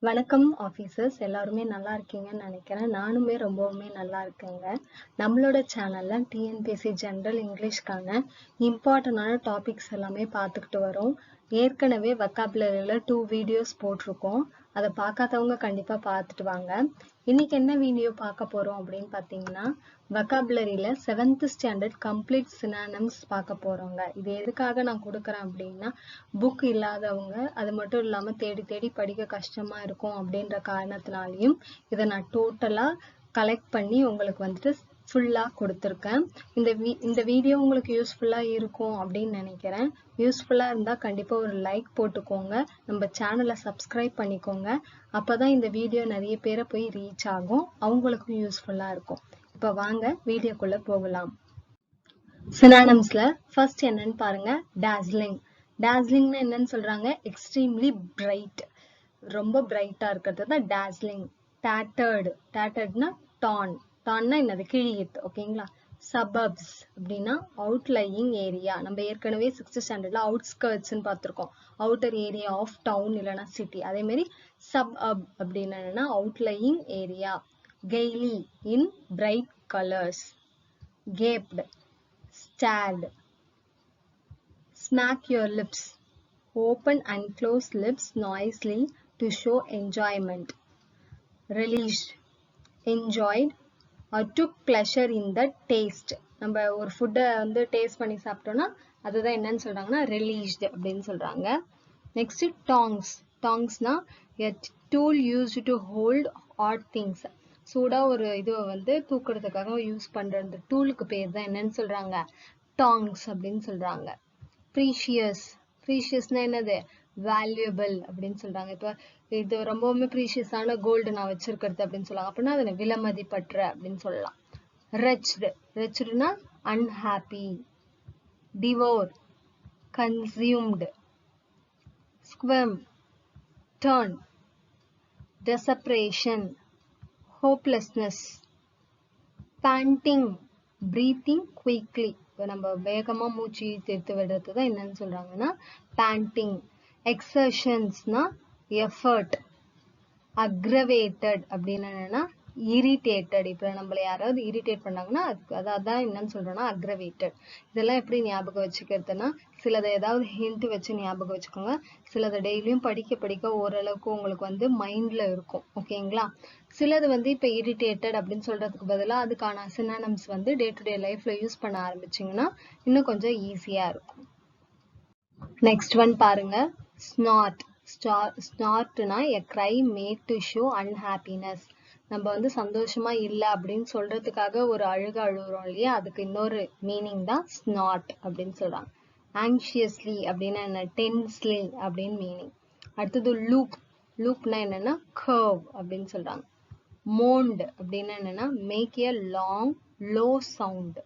வணக்கம் ஆஃபீஸர்ஸ் எல்லாருமே நல்லா இருக்கீங்கன்னு நினைக்கிறேன். நானுமே ரொம்பவுமே நல்லா இருக்கேங்க. நம்மளோட சேனல்ல டிஎன்பிஎஸ்சி ஜென்ரல் இங்கிலீஷ்க்கான இம்பார்ட்டண்டான டாபிக்ஸ் எல்லாமே பார்த்துக்கிட்டு வரோம். ஏற்கனவே வொக்காபுலரியில 2 வீடியோஸ் போட்டிருக்கோம். அதை பார்க்காதவங்க கண்டிப்பா பார்த்துட்டு வாங்க. இன்னைக்கு என்ன வீடியோ பார்க்க போறோம் அப்படின்னு பார்த்தீங்கன்னா, வொக்காபுலரியில 7th ஸ்டாண்டர்ட் கம்ப்ளீட் சினானிம்ஸ் பார்க்க போறோங்க. இது எதுக்காக நான் கொடுக்குறேன் அப்படின்னா, புக் இல்லாதவங்க அது மட்டும் இல்லாம தேடி தேடி படிக்க கஷ்டமா இருக்கும் அப்படின்ற காரணத்தினாலையும் இதை நான் டோட்டலா கலெக்ட் பண்ணி உங்களுக்கு வந்துட்டு ஃபுல்லா கொடுத்துருக்கேன். இந்த வீடியோ உங்களுக்கு யூஸ்ஃபுல்லா இருக்கும் அப்படின்னு நினைக்கிறேன். யூஸ்ஃபுல்லா இருந்தா கண்டிப்பா ஒரு லைக் போட்டுக்கோங்க. நம்ம சேனலை சப்ஸ்கிரைப் பண்ணிக்கோங்க. அப்பதான் இந்த வீடியோ நிறைய பேரை போய் ரீச் ஆகும், அவங்களுக்கும் யூஸ்ஃபுல்லா இருக்கும். இப்ப வாங்க வீடியோக்குள்ள போகலாம். சினானிம்ஸ்ல ஃபர்ஸ்ட் என்னன்னு பாருங்க, டாஸ்லிங். டாஸ்லிங்னா என்னன்னு சொல்றாங்க, எக்ஸ்ட்ரீம்லி பிரைட், ரொம்ப பிரைட்டா இருக்கிறது தான் டாஸ்லிங். டேட்டர்டு, டேட்டர்ட்னா டான், டான்னா என்னது, கிழியுது. ஓகேங்களா. சபப்ஸ் அப்படின்னா அவுட்லையிங் ஏரியா. நம்ம ஏற்கனவே 6th ஸ்டாண்டர்ட்ல அவுட்ஸ்கர்ட்ஸ்ன்னு பார்த்திருக்கோம், அவுட்டர் ஏரியா ஆஃப் டவுன் இல்லைன்னா சிட்டி. அதே மாதிரி சப்அப் அப்படின்னு என்னன்னா outlying area. Gaily in bright colours. Gaped, stared. Smack your lips. Open and close lips noisily to show enjoyment. Relished, enjoyed or took pleasure in the taste. நம்ம ஒரு ஃபுட்டை வந்து taste பண்ணி சாப்பிட்டோம்னா அதுதான் என்னன்னு சொல்றாங்கன்னா relished அப்படின்னு சொல்றாங்க. Next tongs. tongsனா a tool used to hold hot things. சூடா ஒரு இதுவை வந்து தூக்குறதுக்காக யூஸ் பண்ற அந்த டூலுக்கு பேர் தான் என்னன்னு சொல்றாங்க, tongs அப்படின்னு சொல்றாங்க. ப்ரீஷியஸ், ப்ரீஷியஸ்னா என்னது, வேல்யூபிள் அப்படின்னு சொல்றாங்க. இப்ப இது ரொம்பவுமே ப்ரீஷியஸான கோல்டு நான் வச்சிருக்கிறது அப்படின்னு சொல்லுவாங்க, அப்படின்னா அது விலை மதிப்பற்ற அப்படின்னு சொல்லலாம். ரெச்டு, ரெச்டுனா unhappy. Devour, consumed. Squirm, turn. Desperation, hopelessness. Panting, breathing quickly. இப்போ நம்ம வேகமா மூச்சு தேர்த்து விடுறது தான் என்னன்னு சொல்றாங்கன்னா பேண்டிங். எக்ஸர்ஷன்ஸ்னா எஃபர்ட். அக்ரவேட்டட் அப்படின்னு என்னன்னா இரிட்டேட்டட். இப்போ நம்மள யாராவது இரிட்டேட் பண்ணாங்கன்னா அதான் என்னன்னு சொல்றோம்னா அக்ரவேட்டட். இதெல்லாம் எப்படி ஞாபகம் வச்சுக்கிறதுனா, சிலதை ஏதாவது ஹிண்ட் வச்சு ஞாபகம் வச்சுக்கோங்க. சிலதை டெய்லியும் படிக்க படிக்க ஓரளவுக்கு உங்களுக்கு வந்து மைண்ட்ல இருக்கும். ஓகேங்களா. சிலது வந்து இப்ப இரிட்டேட்டட் அப்படின்னு சொல்றதுக்கு பதிலாக அதுக்கான சினானிம்ஸ் வந்து டே டு டே லைஃப்ல யூஸ் பண்ண ஆரம்பிச்சிங்கன்னா இன்னும் கொஞ்சம் ஈஸியா இருக்கும். நெக்ஸ்ட் ஒன் பாருங்க, ஸ்னார்ட். ஸ்னார்ட்னா a cry made to show unhappiness. நம்ம வந்து சந்தோஷமா இல்ல அப்படின்னு சொல்றதுக்காக ஒரு அழுகுறோம் இல்லையா, அதுக்கு இன்னொரு மீனிங் தான் ஸ்னார்ட் அப்படின்னு சொல்றாங்க. ஆங்ஷியஸ்லி அப்படின்னா என்ன, டென்ஸ்லி அப்படின்னு மீனிங். அடுத்தது லூப். லூப்னா என்னன்னா கர்வ் அப்படின்னு சொல்றாங்க. மோண்ட் அப்படின்னா என்னன்னா make a long low sound.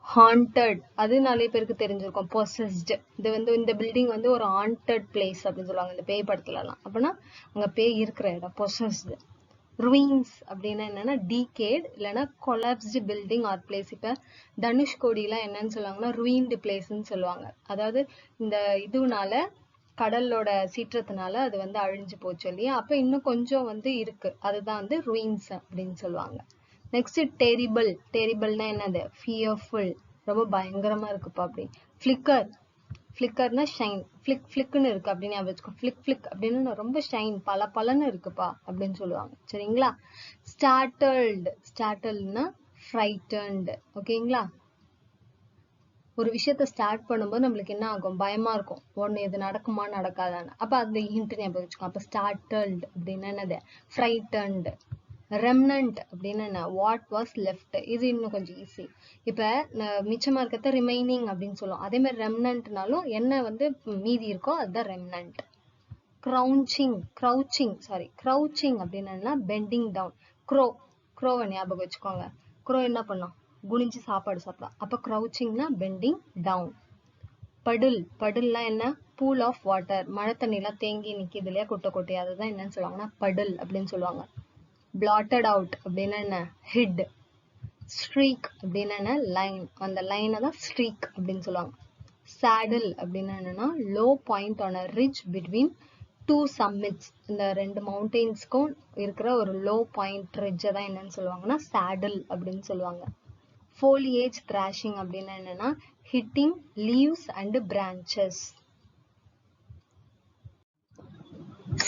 Haunted, அது நிறைய பேருக்கு தெரிஞ்சிருக்கும். பொசஸ்டு, இது வந்து இந்த பில்டிங் வந்து ஒரு ஹாண்டட் பிளேஸ் அப்படின்னு சொல்லுவாங்க இந்த பேய் படத்துல எல்லாம். அப்படின்னா அங்க பேய் இருக்கிற இடம் பொசஸ்டு. ருயின்ஸ் அப்படின்னா என்னன்னா டீகேட் இல்லைன்னா கொலாப்ஸ்டு பில்டிங் ஆர் பிளேஸ். இப்ப தனுஷ்கோடிலாம் என்னன்னு சொல்லுவாங்கன்னா ருயின்டு பிளேஸ்ன்னு சொல்லுவாங்க. அதாவது இந்த இதுனால கடலோட சீற்றத்தினால அது வந்து அழிஞ்சு போச்சு இல்லையா, அப்ப இன்னும் கொஞ்சம் வந்து இருக்கு, அதுதான் வந்து ருயின்ஸ் அப்படின்னு சொல்லுவாங்க. Next terrible. டெரிபிள்னா என்னது, ஃபியர்ஃபுல், ரொம்ப பயங்கரமா இருக்குப்பா அப்படி. Flicker, ஃபிளிக்கர்னா shine. ஃபிளிக் ஃபிளிக்னு இருக்கு அப்படின்னு ஞாபகம். ஃபிளிக் ஃபிளிக் அப்படின்னு ரொம்ப ஷைன், பல பலன்னு இருக்குப்பா அப்படின்னு சொல்லுவாங்க. சரிங்களா. ஸ்டார்டல்டு, ஸ்டார்டல்னா ஃப்ரைட்டன்டு. ஓகேங்களா. ஒரு விஷயத்த ஸ்டார்ட் பண்ணும்போது நம்மளுக்கு என்ன ஆகும், பயமா இருக்கும், ஒண்ணு இது நடக்குமா நடக்காதான்னு. அப்ப அந்த ஹிண்ட் ஞாபகம் வச்சுக்கோ. அப்ப ஸ்டார்டல்டு அப்படின்னா என்னது, ஃப்ரைட்டன்டு. ரெம்னன்ட் அப்படின்னு என்ன, வாட் வாஸ் லெஃப்ட். இது இன்னும் கொஞ்சம் ஈஸி. இப்ப மிச்சமா இருக்கிறத ரிமைனிங் அப்படின்னு சொல்லுவோம். அதே மாதிரி ரெம்னன்ட்னாலும் என்ன வந்து மீதி இருக்கோ அதுதான் ரெம்னன்ட். க்ரௌச்சிங், க்ரௌச்சிங் அப்படின்னு பெண்டிங் டவுன். க்ரோ, க்ரோவை ஞாபகம் வச்சுக்கோங்க. க்ரோ என்ன பண்ணும், குனிஞ்சு சாப்பாடு சாப்பிடலாம். அப்ப க்ரௌச்சிங்னா பெண்டிங் டவுன். படுல், படுல்னா என்ன, பூல் ஆஃப் வாட்டர், மழை தண்ணி எல்லாம் தேங்கி நிக்குது இல்லையா குட்டை கொட்டையா, அதுதான் என்னன்னு சொல்லுவாங்கன்னா படுல் அப்படின்னு சொல்லுவாங்க. blotted out அப்படின்னா என்ன, hid. streak அப்படின்னா என்ன, லைன், அந்த லைனை தான் streak அப்படின்னு சொல்லுவாங்க. saddle அப்படின்னா என்னன்னா low point on a ridge between 2 summits, இந்த ரெண்டு மவுண்டெயின்ஸ்க்கும் இருக்கிற ஒரு லோ பாயிண்ட் ரிட்ஜை தான் என்னன்னு சொல்லுவாங்கன்னா saddle அப்படின்னு சொல்லுவாங்க. foliage thrashing அப்படின்னா என்னன்னா hitting leaves and branches.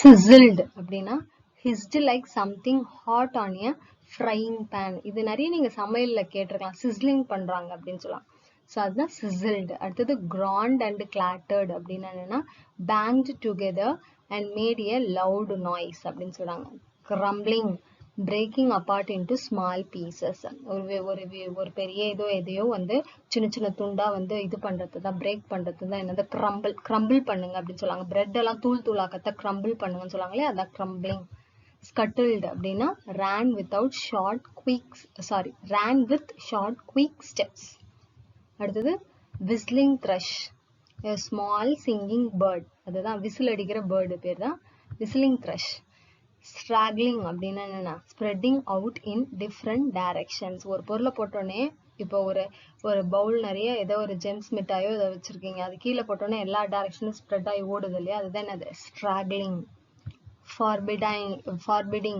sizzled அப்படின்னா hissed like something hot on a frying pan. இது நிறைய நீங்க சமையல்ல கேட்டிருக்கலாம், sizzling பண்றாங்க அப்படின்னு சொல்லலாம். ஸோ அதுதான் sizzled. அடுத்தது ground and clattered அப்படின்னா என்னன்னா banged together and made a loud noise அப்படின்னு சொல்றாங்க. crumbling, breaking apart into small pieces. ஒரு பெரிய எதையோ வந்து சின்ன சின்ன துண்டா வந்து இது பண்றது தான், பிரேக் பண்றது தான் என்னது crumble பண்ணுங்க அப்படின்னு சொல்லுவாங்க. பிரெட் எல்லாம் தூள் தூளாக்கத்த crumble பண்ணுங்கன்னு சொல்லுவாங்களே, அதான் crumbling. scuttled அப்படின்னா ran with short quick steps. அடுத்தது whistling thrush, a small singing bird. அதுதான் விசில் அடிக்கிற பேர்டு பேர் தான் whistling thrush. straggling அப்படின்னா என்னன்னா spreading out in different directions. ஒரு பொருளை போட்டோன்னே இப்போ ஒரு பவுல் நிறைய ஏதோ ஒரு ஜெம்ஸ் மிட்டாயோ இதை வச்சிருக்கீங்க, அது கீழே போட்டோன்னே எல்லா டைரக்ஷனும் ஸ்ப்ரெட் ஆகி ஓடுது இல்லையா, அதுதான் என்னது straggling. forbidding,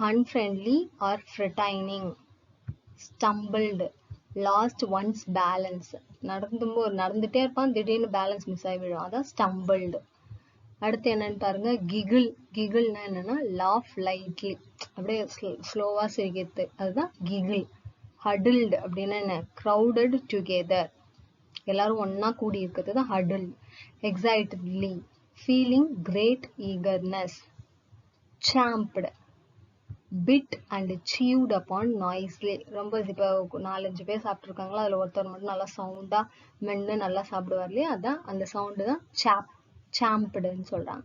unfriendly or threatening. stumbled, lost one's balance. நடந்துட்டே இருப்பான், திடீர்னு பேலன்ஸ் மிஸ் ஆகி விழும், அதான் stumbled. அடுத்து என்னன்னு பாருங்க கிகிள்னா என்னன்னா laugh lightly, அப்படியே ஸ்லோவா சிரிக்கிறது, அதுதான் giggle. huddled அப்படின்னா என்ன crowded together, எல்லாரும் ஒன்னா கூடி இருக்கிறது தான் huddled. excitedly, feeling great eagerness. champed, bit and chewed upon noisily. ரொம்ப இப்போ 4-5 பேர் சாப்பிட்டுருக்காங்களா, அதில் ஒருத்தர் மட்டும் நல்லா சவுண்டா மென்னு நல்லா சாப்பிடுவார் இல்லையா, அதான் அந்த சவுண்டு தான் champedன்னு சொல்றாங்க.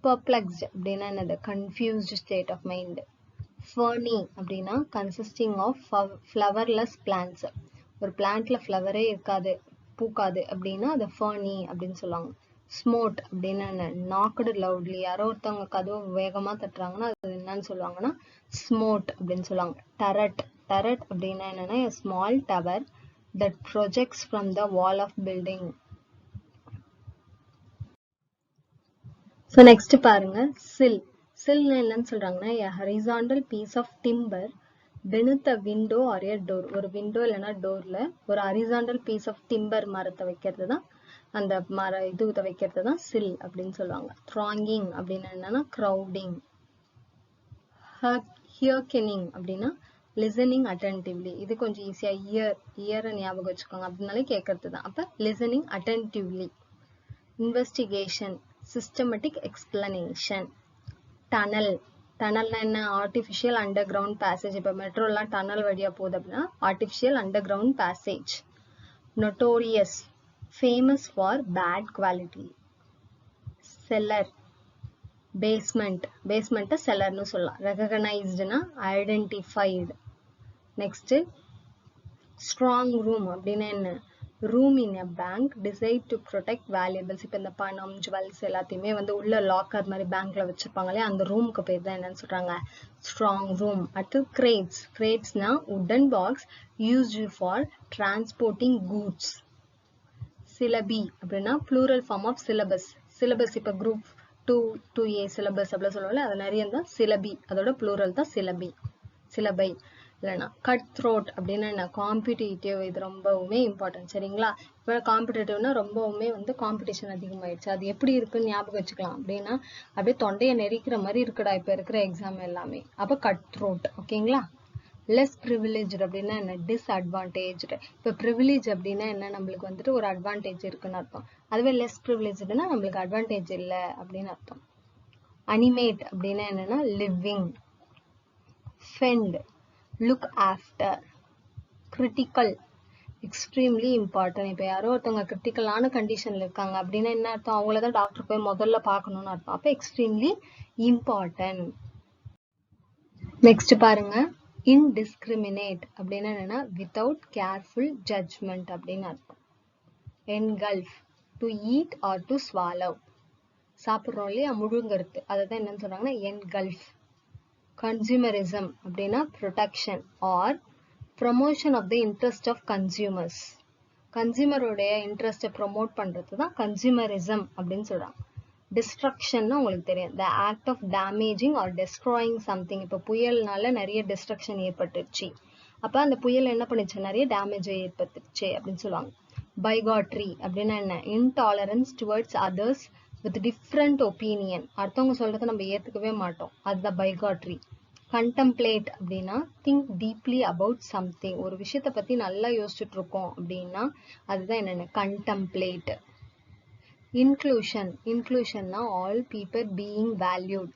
perplexed அப்படின்னா என்னது confused state of mind. ferny அப்படின்னா consisting of flowerless plants. ஒரு பிளான்ட்ல ஃப்ளவரே இருக்காது, பூக்காது அப்படின்னா அதை ferny அப்படின்னு சொல்லுவாங்க. smote அப்படின்னா என்ன knocked loudly, யாரோ ஒருத்தவங்க கதவு வேகமா தட்டுறாங்கன்னா அது என்னன்னு சொல்லுவாங்கன்னா smote அப்படின்னு சொல்லுவாங்க. turret அப்படின்னா என்னன்னா a small tower that projects from the wall of building. so next பாருங்க sill என்னன்னு சொல்றாங்கன்னா a horizontal piece of timber beneath a window or a door. ஒரு விண்டோ இல்லைன்னா டோர்ல ஒரு horizontal piece of timber மரத்தை வைக்கிறது தான், அந்த இதுவை வைக்கிறது தான் சில் அப்படின்னு சொல்லுவாங்க. thronging அப்படின்னா என்னன்னா crowding. hearkening அப்படின்னா listening attentively. இது கொஞ்சம் ஈஸியா இயரை ஞாபகம் வச்சுக்கோங்க, அப்படின்னாலே கேட்கறது தான். அப்ப listening attentively. investigation, systematic explanation. டனல்னா என்ன artificial underground passage. இப்போ மெட்ரோலாம் டனல் வழியா போகுது அப்படின்னா artificial underground passage. notorious, famous for bad quality. cellar, basement cellarனு சொல்லலாம். recognizedனா identified. next strong room அப்படின்னா என்ன room in a bank designed to protect valuables. இப்போ இந்த பணம் ஜுவல்ஸ் எல்லாத்தையுமே வந்து உள்ள லாக்கர் மாதிரி பேங்க்ல வச்சிருப்பாங்களே, அந்த ரூமுக்கு பேர் தான் என்னன்னு சொல்றாங்க strong room. அடுத்து cratesனா wooden box used for transporting goods. syllabi அப்படின்னா plural form of syllabus. இப்போ group 2A syllabus அப்படி சொல்லுவோம்ல, அது நிறைய தான் syllabi, அதோட plural தான் syllabi. இல்லைன்னா கட் த்ரோட் அப்படின்னா என்ன காம்படிட்டிவ். இது ரொம்பவுமே இம்பார்ட்டன்ட், சரிங்களா. இப்போ காம்படிட்டிவ்னா ரொம்பவுமே வந்து காம்படிஷன் அதிகமாயிடுச்சு, அது எப்படி இருக்குன்னு ஞாபகம் வச்சுக்கலாம். அப்படின்னா அப்படியே தொண்டையை நெரிக்கிற மாதிரி இருக்குடா இப்போ இருக்கிற எக்ஸாம் எல்லாமே, அப்போ கட் த்ரோட். ஓகேங்களா. லெஸ் ப்ரிவிலேஜ்டு அப்படின்னா என்ன டிஸ்அட்வான்டேஜ்டு. இப்போ ப்ரிவிலேஜ் அப்படின்னா என்ன நம்மளுக்கு வந்துட்டு ஒரு அட்வான்டேஜ் இருக்குன்னு அர்த்தம், அதுவே லெஸ் ப்ரிவிலேஜ்டுனா நம்மளுக்கு அட்வான்டேஜ் இல்லை அப்படின்னு அர்த்தம். அனிமேட் அப்படின்னா என்னன்னா living. Fend, look after. critical, extremely important. இப்போ யாரோ ஒருத்தவங்க கிரிட்டிக்கலான கண்டிஷன்ல இருக்காங்க அப்படின்னா என்ன அர்த்தம், அவங்களதான் டாக்டர் போய் முதல்ல பார்க்கணும்னு அர்த்தம். அப்போ எக்ஸ்ட்ரீம்லி இம்பார்ட்டன்ட். நெக்ஸ்ட் பாருங்க indiscriminate அப்படின்னா என்னன்னா without careful judgment அப்படின்னு அர்த்தம். engulf, to eat or to swallow. சாப்பிட்றோம் இல்லையா முழுங்கிறது, அதை தான் என்னன்னு சொல்றாங்கன்னா engulf. consumerism அப்படின்னா protection or promotion of the interest of consumers. கன்சியூமரோடைய இன்ட்ரெஸ்ட்டை ப்ரொமோட் பண்றது தான் கன்சியூமரிசம் அப்படின்னு சொல்றாங்க. டிஸ்ட்ரக்ஷன்னா உங்களுக்கு தெரியும், the act of damaging or destroying something. இப்போ புயல்னால நிறைய டிஸ்ட்ரக்ஷன் ஏற்பட்டுச்சு, அப்ப அந்த புயல் என்ன பண்ணுச்சு, நிறைய டேமேஜ் ஏற்பட்டுச்சு அப்படின்னு சொல்லுவாங்க. பைகாட்ரி அப்படின்னா என்ன, intolerance towards others with different opinion. அடுத்தவங்க சொல்றதை நம்ம ஏத்துக்கவே மாட்டோம், அதுதான் பைகாட்ரி. கண்டம்ப்ளேட் அப்படின்னா திங்க் டீப்லி அபவுட் சம்திங். ஒரு விஷயத்தை பத்தி நல்லா யோசிச்சுட்டு இருக்கோம் அப்படின்னா அதுதான் என்னென்ன கண்டம்ப்ளேட். இன்க்ளூஷன், இன்க்ளூஷன்னா all people being valued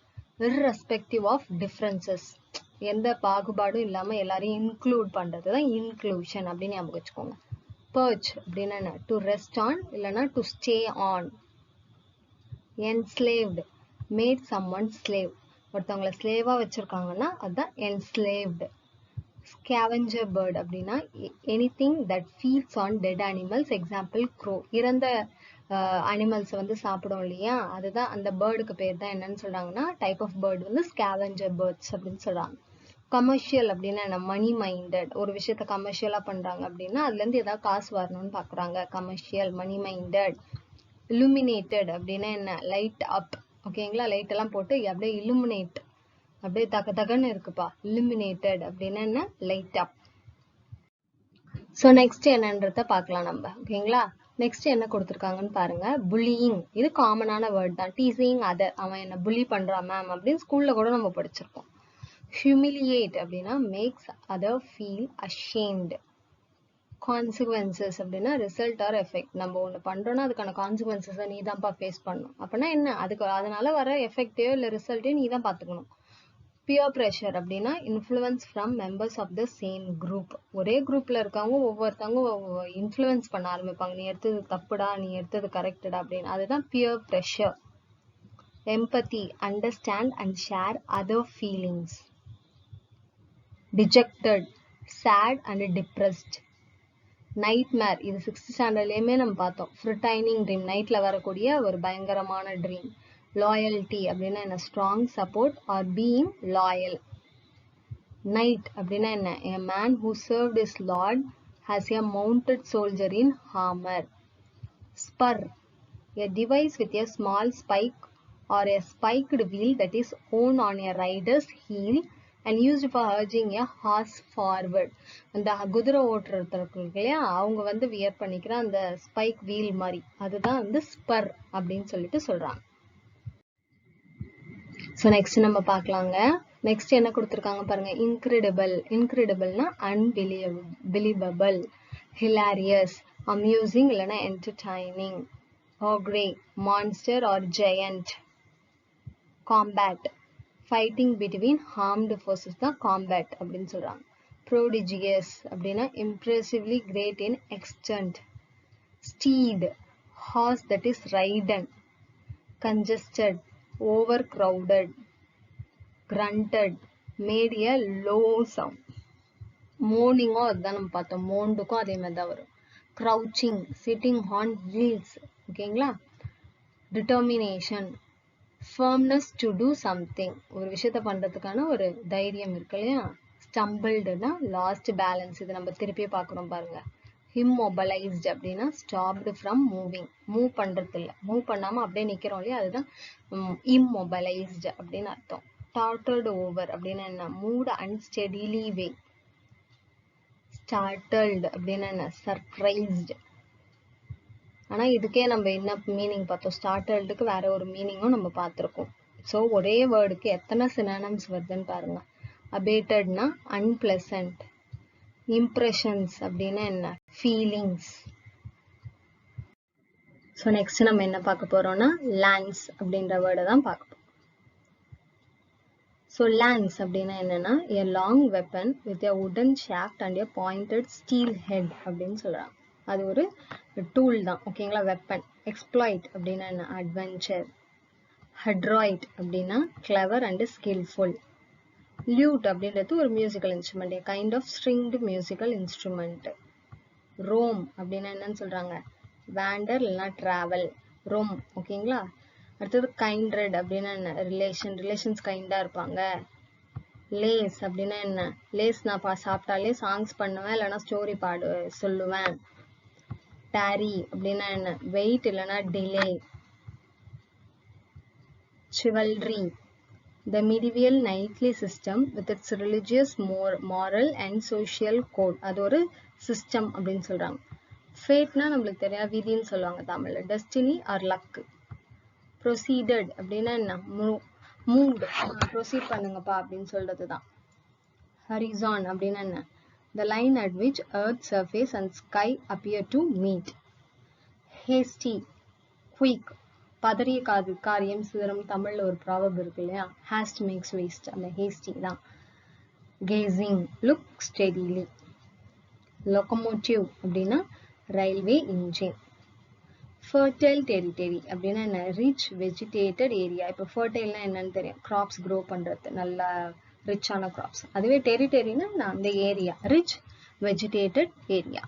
irrespective of differences. எந்த பாகுபாடும் இல்லாம எல்லாரையும் இன்க்ளூட் பண்றது தான் இன்க்ளூஷன் அப்படின்னு ஞாபகம் வச்சுக்கோங்க. பர்ச் அப்படின்னா என்ன, டு ரெஸ்ட் ஆன் இல்லைன்னா to stay on. enslaved, made someone slave. ஒருத்தவங்களை ஸ்லேவா வச்சிருக்காங்கன்னா அதுதான் enslaved. scavenger bird அப்படின்னா anything that feeds on dead animals, example crow. இறந்த அனிமல்ஸ் வந்து சாப்பிடும் இல்லையா, அதுதான் அந்த பேர்டுக்கு பேர் தான் என்னன்னு சொல்றாங்கன்னா டைப் ஆஃப் பேர்டு வந்து ஸ்கேவெஞ்சர் பேர்ட்ஸ் அப்படின்னு சொல்றாங்க. கமர்ஷியல் அப்படின்னா என்ன, மணி மைண்டட். ஒரு விஷயத்த கமர்ஷியலா பண்றாங்க அப்படின்னா அதுல இருந்து ஏதாவது காசு வரணும்னு பாக்குறாங்க, கமர்ஷியல், மணி மைண்டட். illuminated அப்படின்னா என்ன, லைட் அப். ஓகேங்களா, லைட் எல்லாம் போட்டு அப்படியே illuminate, அப்படியே தக தகன்னு இருக்குப்பா. illuminated அப்படின்னா என்ன, லைட் அப். ஸோ நெக்ஸ்ட் என்னன்றத பார்க்கலாம் நம்ம. ஓகேங்களா, நெக்ஸ்ட் என்ன கொடுத்துருக்காங்கன்னு பாருங்க. புல்லியிங், இது காமனான வேர்ட் தான். டீசிங் அதர், அவன் என்ன புல்லி பண்றான் மேம் அப்படின்னு ஸ்கூல்ல கூட நம்ம படிச்சிருக்கோம். ஹியூமிலியேட் அப்படின்னா makes other feel ashamed. Consequences அப்படின்னா ரிசல்ட் ஆர் எஃபெக்ட். நம்ம ஒன்று பண்றோம்னா அதுக்கான கான்சிக்வன்சஸை நீ தான்ப்பா ஃபேஸ் பண்ணணும். அப்படின்னா என்ன, அதுக்கு அதனால வர எஃபெக்டையோ இல்லை ரிசல்ட்டையோ நீ தான் பார்த்துக்கணும். பியர் ப்ரெஷர் அப்படின்னா influence from members of the same group. ஒரே குரூப்ல இருக்கவங்க ஒவ்வொருத்தவங்க இன்ஃப்ளூயன்ஸ் பண்ண ஆரம்பிப்பாங்க, நீ எடுத்தது தப்புடா, நீ எடுத்தது கரெக்டடா அப்படின்னு. அதுதான் peer pressure. Empathy, understand and share other feelings. Dejected, sad and depressed. Nightmare, இது 6th ஸ்டாண்டர்ட்லயுமே நம்ம பார்த்தோம். ஃப்ரிட்டைனிங் ட்ரீம், நைட்ல வரக்கூடிய ஒரு பயங்கரமான ட்ரீம். லாயல்ட்டி அப்படின்னா என்ன, strong support are being loyal. Night அப்படின்னா என்ன, a man who served his lord has a mounted soldier in armor. Spur, a device with a small spike or a spiked wheel that is worn on a rider's heel and used for urging a horse forward. அந்த குதிரை ஓட்டுறதுக்கு இல்லையா, அவங்க வந்து wear பண்ணிக்கிற அந்த spike wheel மாதிரி, அதுதான் வந்து ஸ்பர் அப்படின்னு சொல்லிட்டு சொல்றாங்க. ஸோ நெக்ஸ்ட் நம்ம பார்க்கலாங்க. நெக்ஸ்ட் என்ன கொடுத்துருக்காங்க பாருங்க. இன்க்ரெடிபிள், இன்க்ரெடிபிள்னா அன்பிலீவபிள், ஹிலாரியஸ், அம்யூசிங் இல்லைன்னா entertaining. ogre, monster or giant. Combat, fighting between armed forces தான் காம்பேட் அப்படின்னு சொல்றாங்க. ப்ரோடிஜியஸ் அப்படின்னா impressively great in extent. Steed, horse that is ridden. congested, overcrowded. grunted, made a low sound. moaning-ஓ அதுதான் நம்ம பார்த்தோம், மோண்டுக்கும் அதே மாதிரி தான் வரும். crouching, sitting on heels. ஓகேங்களா. determination, firmness to do something. ஒரு விஷயத்த பண்றதுக்கான ஒரு தைரியம் இருக்கு இல்லையா. stumbledனா lost balance, இது நம்ம திருப்பி பார்க்கணும் பாருங்க. immobilized அப்படின்னா stopped from moving, மூவ் பண்றது இல்லை, மூவ் பண்ணாம அப்படியே நிக்கிறோம் இல்லையா, அதுதான் immobilized அப்படின்னு அர்த்தம். started over அப்படின்னா என்ன, moved unsteadily way. startled அப்படின்னா என்ன, surprised. ஆனா இதுக்கே நம்ம என்ன மீனிங் பார்த்தோம், startledக்கு வேற ஒரு மீனிங்கும் நம்ம பார்த்திருக்கோம். ஸோ ஒரே வேர்டுக்கு எத்தனை சினானிம்ஸ் வருதுன்னு பாருங்க. abatedனா unpleasant. இம்ப்ரெஷன்ஸ் அப்படின்னா என்ன, ஃபீலிங்ஸ். ஸோ நெக்ஸ்ட் நம்ம என்ன பார்க்க போறோம்னா லான்ஸ் அப்படின்ற வேர்டை தான் பார்க்க போறோம். ஸோ லான்ஸ் அப்படின்னா என்னன்னா a long weapon with a wooden shaft and a pointed steel head அப்படின்னு சொல்றாங்க. அது ஒரு டூல் தான். ஓகேங்களா, வெப்பன். எக்ஸ்ப்ளாய்ட் அப்படின்னா என்ன, அட்வென்ச்சர். ஹட்ராய்ட் அப்படின்னா கிளவர் அண்ட் ஸ்கில்ஃபுல். லியூட் அப்படின்றது ஒரு musical instrument, kind of stringed musical instrument. Roam அப்படின்னா என்னன்னு சொல்றாங்க, வேண்டர் இல்லைன்னா டிராவல், ரோம். ஓகேங்களா. அடுத்தது கைண்ட்ரெட் அப்படின்னா என்ன, ரிலேஷன்ஸ் கைண்டா இருப்பாங்க. லேஸ் அப்படின்னா என்ன, லேஸ் நான் சாப்பிட்டாலே சாங்ஸ் பண்ணுவேன் இல்லைன்னா ஸ்டோரி சொல்லுவேன். டாரி அப்படின்னா என்ன, வெயிட் இல்லைன்னா delay. chivalry, the medieval knightly system with its religious, moral and social code. அது ஒரு system அப்படின்னு சொல்றாங்க. fateனா நம்மளுக்கு தெரியும், விதின்னு சொல்லுவாங்க தமிழ்ல. destiny or luck. proceeded அப்படின்னா என்ன? moved, proceed பண்ணுங்கப்பா அப்படின்னு சொல்றதுதான். horizon அப்படின்னா என்ன? the line at which earth surface and sky appear to meet. hasty, quick, பதறிய காரியம் சிதறும். தமிழ்ல ஒரு ப்ராவர்ப் இருக்கு இல்லையா, haste makes waste, அந்த hasty தான். gazing, look steadily. locomotive அப்படின்னா railway engine. fertile territory அப்படின்னா என்ன? rich vegetated area. இப்போ fertileனா என்னன்னு தெரியும், crops grow பண்றது, நல்ல ரிச்சான crops. அதுவே territoryனா அந்த area, rich vegetated area.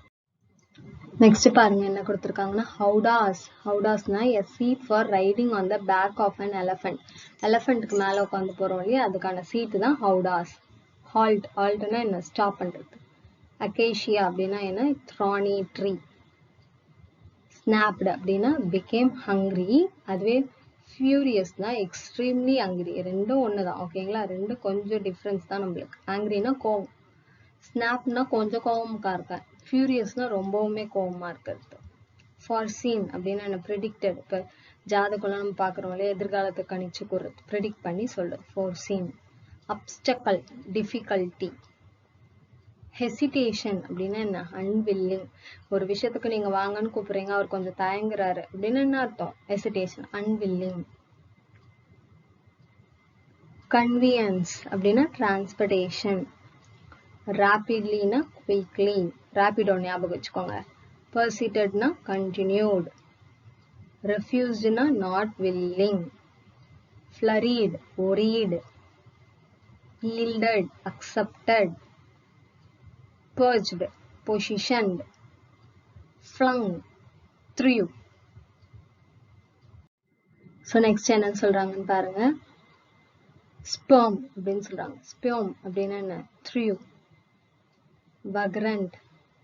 Next பாருங்க என்ன கொடுத்துருக்காங்கன்னா, ஹவுடாஸ். ஹவுடாஸ்னா a seat for riding on the back of an elephant. எலஃபண்ட்க்கு மேல உட்காந்து போறோம் இல்லையா, அதுக்கான சீட்டு தான் ஹவுடாஸ். halt, haltனா என்ன? ஸ்டாப் பண்றது. அகேஷியா அப்படின்னா என்ன? thorny tree. snapped அப்படின்னா became hungry. அதுவே furiousனா extremely angry. ரெண்டும் ஒண்ணுதான், ஓகேங்களா? ரெண்டும் கொஞ்சம் டிஃபரன்ஸ் தான் நம்மளுக்கு. angryனா கோவம், ஸ்னாப்னா கொஞ்சம் கோவமா இருக்க, ஃபியூரியஸ்னா ரொம்பவுமே கோவமா இருக்கிறது. foreseen அப்படின்னா என்ன? predicted. இப்போ ஜாதகம்லாம் நம்ம பார்க்குறோம் இல்லையா, எதிர்காலத்தை கணிச்சு கூறுறது, ப்ரிடிக்ட் பண்ணி சொல்றது foreseen. obstacle, difficulty. hesitation அப்படின்னா என்ன? unwilling. ஒரு விஷயத்துக்கு நீங்க வாங்கன்னு கூப்பிடுறீங்க, அவர் கொஞ்சம் தயங்குறாரு அப்படின்னு என்ன அர்த்தம்? hesitation, unwilling. conveyance அப்படின்னா transportation. rapidlyனா quickly, rapido ஞாபகம் வச்சுக்கோங்க. persistedனா continued. refusedனா not willing. flurried, worried. yielded, accepted. purged, positioned. flung, threw. so next என்னன்னு சொல்றாங்கன்னு பாருங்க. sperm அப்படின்னு சொல்றாங்க. sperm அப்படின்னா என்ன? threw. vagrant,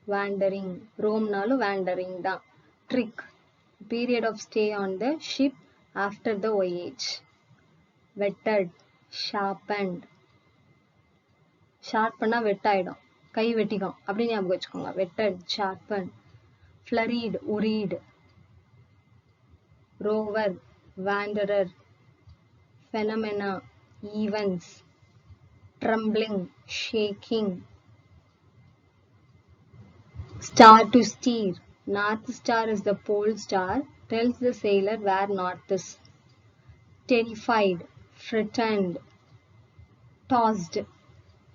wandering. roamனாலும் wandering தான். trick, period of stay on the ship after the voyage. wetted, sharpened. ஷார்ப்பனா வெட்டாயிடும், கை வெட்டிக்கும் அப்படின்னு ஞாபகம் வச்சுக்கோங்க. wetted, sharpened. flurried, worried. rover, wanderer. phenomena, events. trembling, shaking. star to steer. North Star is the pole star, tells the sailor where north is. terrified, frightened. tossed,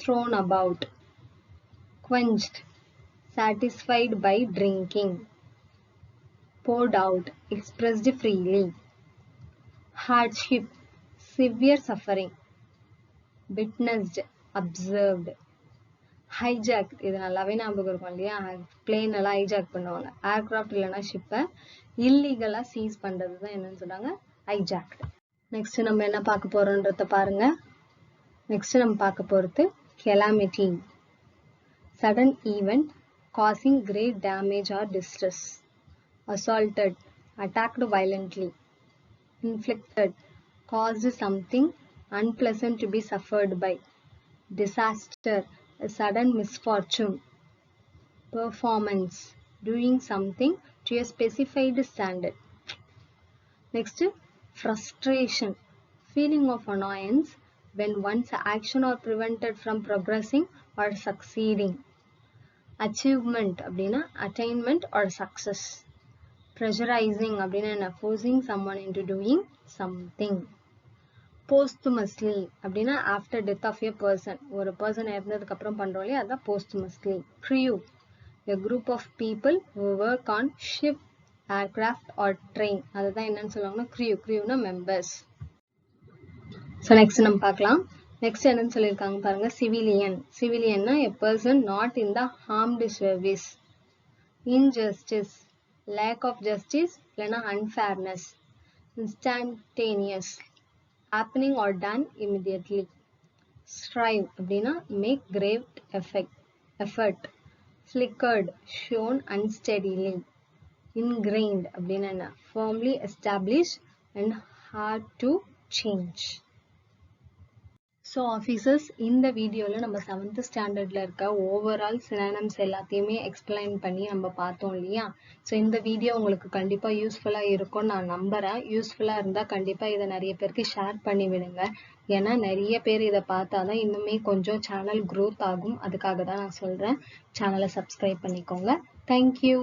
thrown about. quenched, satisfied by drinking. poured out, expressed freely. hardship, severe suffering. witnessed, observed. hijack, இது நல்லாவே ஞாபகம் இருக்கும் இல்லையா, plane எல்லாம் hijack பண்ணுவாங்க. Aircraft இல்லைன்னா ஷிப்பை இல்லீகலா cheese பண்றது தான் என்னன்னு சொல்றாங்க? ஹைஜாக். நெக்ஸ்ட் நம்ம என்ன பார்க்க போறோம்ன்றத பாருங்க. நெக்ஸ்ட் நம்ம பார்க்க போறது calamity, sudden event causing great damage or distress. assaulted, attacked violently. inflicted, caused something unpleasant to be suffered by. disaster, a sudden misfortune. performance, doing something to a specified standard. Next, frustration, feeling of annoyance when one's action are prevented from progressing or succeeding. achievement அப்படின்னா attainment or success. pressurizing அப்படின்னா என்ன? forcing someone into doing something. posthumously அப்படின்னா after death of a person, ஒரு person இறந்ததுக்கு அப்புறம் பண்றோம் இல்லையா, அதான் posthumously. crew, a group of people who work on ship, aircraft or train, அதுதான் என்னன்னு சொல்லுவாங்கன்னா crew. crewனா members. so next நம்ம பார்க்கலாம். நெக்ஸ்ட் என்னன்னு சொல்லியிருக்காங்க பாருங்க. Civilian. சிவிலியன்னா a person not in the armed service. injustice, lack of justice இல்லைன்னா unfairness. instantaneous, happening or done immediately. strive அப்படின்னா make great effort. flickered, shown unsteadily. ingrained அப்படின்னா என்ன? firmly established and hard to change. So officers, இந்த வீடியோவில் நம்ம 7th ஸ்டாண்டர்டில் இருக்க overall synonyms எல்லாத்தையுமே எக்ஸ்பிளைன் பண்ணி நம்ம பார்த்தோம் இல்லையா? ஸோ இந்த வீடியோ உங்களுக்கு கண்டிப்பாக யூஸ்ஃபுல்லாக இருக்கும்னு நான் நம்புகிறேன். யூஸ்ஃபுல்லாக இருந்தால் கண்டிப்பாக இதை நிறைய பேருக்கு ஷேர் பண்ணி விடுங்க. ஏன்னா நிறைய பேர் இதை பார்த்தா தான் இன்னுமே கொஞ்சம் சேனல் க்ரோத் ஆகும். அதுக்காக தான் நான் சொல்கிறேன். சேனலை சப்ஸ்கிரைப் பண்ணிக்கோங்க. தேங்க்யூ.